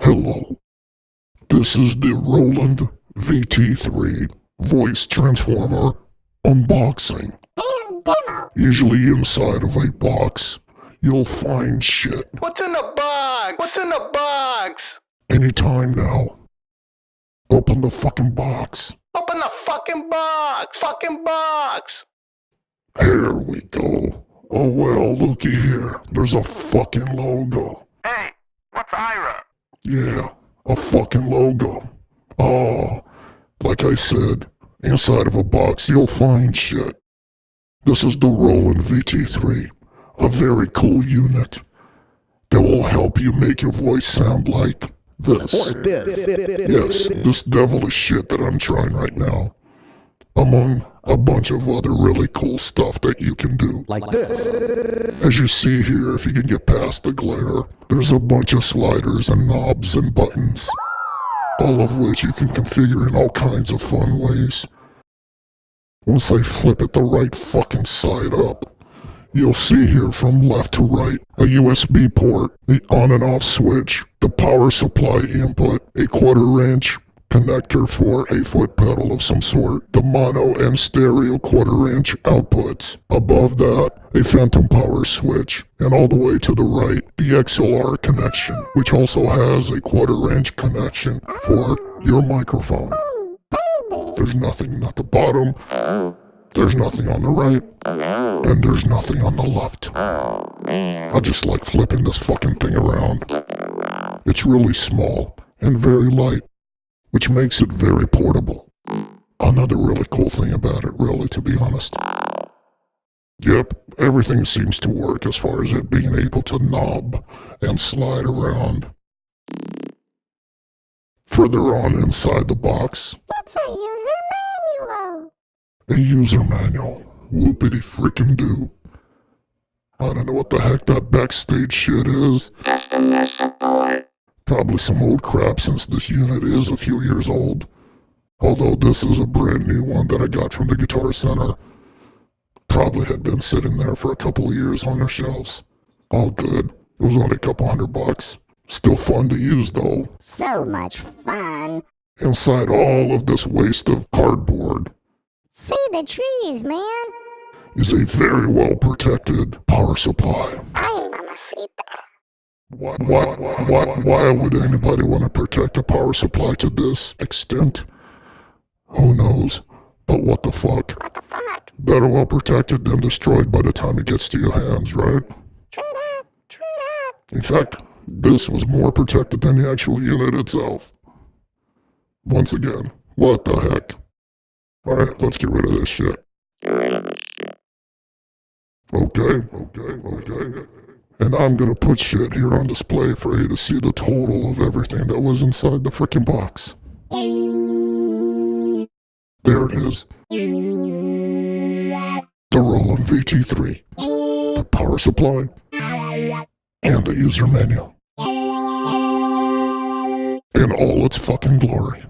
Hello. This is the Roland VT-3 voice transformer unboxing. And demo. Usually inside of a box, you'll find shit. What's in the box? What's in the box? Anytime now. Open the fucking box. Open the fucking box! Fucking box! Here we go. Oh well, looky here. There's a fucking logo. Hey, what's IRA? Yeah, a fucking logo. Oh, like I said, inside of a box you'll find shit. This is the Roland VT-3, a very cool unit that will help you make your voice sound like this. Or this. Yes, this devilish shit that I'm trying right now. Among a bunch of other really cool stuff that you can do. Like this. As you see here, if you can get past the glare, there's a bunch of sliders and knobs and buttons, all of which you can configure in all kinds of fun ways. Once I flip it the right fucking side up, you'll see here from left to right, a USB port, the on and off switch, the power supply input, a 1/4 inch connector for a foot pedal of some sort, the mono and stereo 1/4 inch outputs. Above that, a phantom power switch, and all the way to the right, the XLR connection, which also has a 1/4 inch connection for your microphone. There's nothing at the bottom, there's nothing on the right, and there's nothing on the left. I just like flipping this fucking thing around. It's really small and very light, which makes it very portable. Another really cool thing about it, really, to be honest. Yep, everything seems to work as far as it being able to knob and slide around. Further on inside the box, It's a user manual. a user manual. Whoopity frickin' do. I don't know what the heck that backstage shit is. Customer support. Probably some old crap since this unit is a few years old. Although this is a brand new one that I got from the Guitar Center. Probably had been sitting there for a couple of years on their shelves. All good. It was only a couple $100. Still fun to use though. So much fun. Inside all of this waste of cardboard See the trees, man. is a very well protected power supply. Ay, mamacita. Why would anybody want to protect a power supply to this extent? Who knows? But what the fuck? What the fuck? Better well protected than destroyed by the time it gets to your hands, right? Straight up. Straight up. In fact, this was more protected than the actual unit itself. Once again, what the heck? Alright, let's get rid of this shit. Okay. And I'm gonna put shit here on display for you to see the total of everything that was inside the frickin' box. There it is. The Roland VT-3. The power supply. And the user manual. In all its fucking glory.